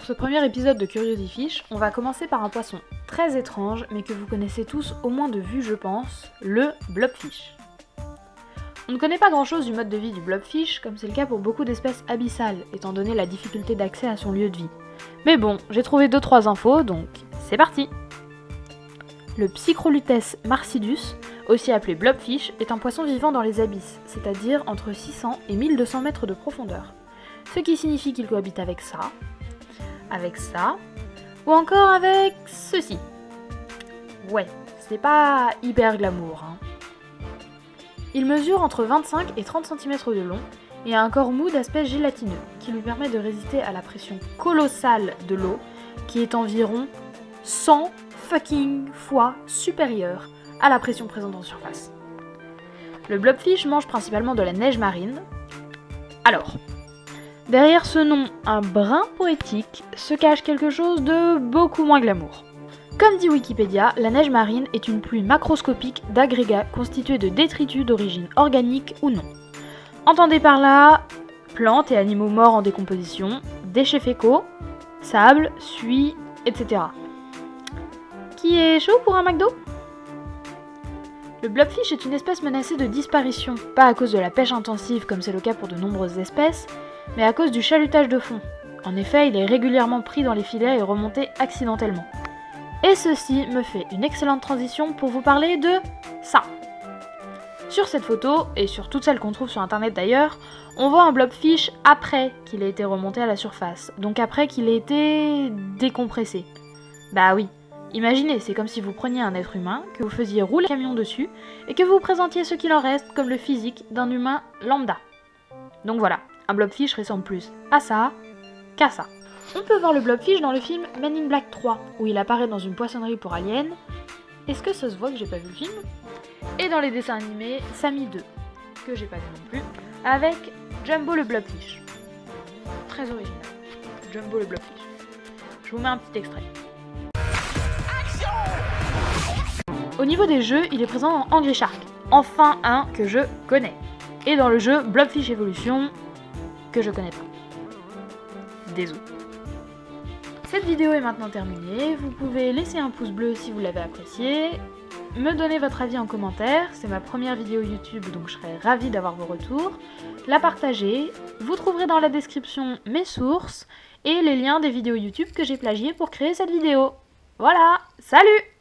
Pour ce premier épisode de Curiosity Fish, on va commencer par un poisson très étrange, mais que vous connaissez tous au moins de vue je pense, le blobfish. On ne connaît pas grand chose du mode de vie du blobfish, comme c'est le cas pour beaucoup d'espèces abyssales, étant donné la difficulté d'accès à son lieu de vie. Mais bon, j'ai trouvé 2-3 infos, donc c'est parti. Le Psychrolutes marcidus, aussi appelé blobfish, est un poisson vivant dans les abysses, c'est-à-dire entre 600 et 1200 mètres de profondeur. Ce qui signifie qu'il cohabite avec ça, ou encore avec ceci. Ouais, c'est pas hyper glamour, hein. Il mesure entre 25 et 30 cm de long et a un corps mou d'aspect gélatineux, qui lui permet de résister à la pression colossale de l'eau, qui est environ 100 fucking fois supérieure à la pression présente en surface. Le blobfish mange principalement de la neige marine. Alors, derrière ce nom un brin poétique se cache quelque chose de beaucoup moins glamour. Comme dit Wikipédia, la neige marine est une pluie macroscopique d'agrégats constitués de détritus d'origine organique ou non. Entendez par là plantes et animaux morts en décomposition, déchets fécaux, sable, suie, etc. Qui est chaud pour un McDo ? Le blobfish est une espèce menacée de disparition, pas à cause de la pêche intensive comme c'est le cas pour de nombreuses espèces, mais à cause du chalutage de fond. En effet, il est régulièrement pris dans les filets et remonté accidentellement. Et ceci me fait une excellente transition pour vous parler de ça. Sur cette photo, et sur toutes celles qu'on trouve sur internet d'ailleurs, on voit un blobfish après qu'il ait été remonté à la surface, donc après qu'il ait été décompressé. Bah oui, imaginez, c'est comme si vous preniez un être humain, que vous faisiez rouler un camion dessus, et que vous présentiez ce qu'il en reste comme le physique d'un humain lambda. Donc voilà, un blobfish ressemble plus à ça qu'à ça. On peut voir le blobfish dans le film Men in Black 3, où il apparaît dans une poissonnerie pour aliens. Est-ce que ça se voit que j'ai pas vu le film ? Et dans les dessins animés Sammy 2, que j'ai pas vu non plus, avec Jumbo le blobfish. Très original. Jumbo le blobfish. Je vous mets un petit extrait. Au niveau des jeux, il est présent dans Angry Shark. Enfin un que je connais. Et dans le jeu Blobfish Evolution, que je connais pas. Désolé. Cette vidéo est maintenant terminée, vous pouvez laisser un pouce bleu si vous l'avez apprécié, me donner votre avis en commentaire, c'est ma première vidéo YouTube donc je serai ravie d'avoir vos retours, la partager, vous trouverez dans la description mes sources et les liens des vidéos YouTube que j'ai plagiées pour créer cette vidéo. Voilà, salut!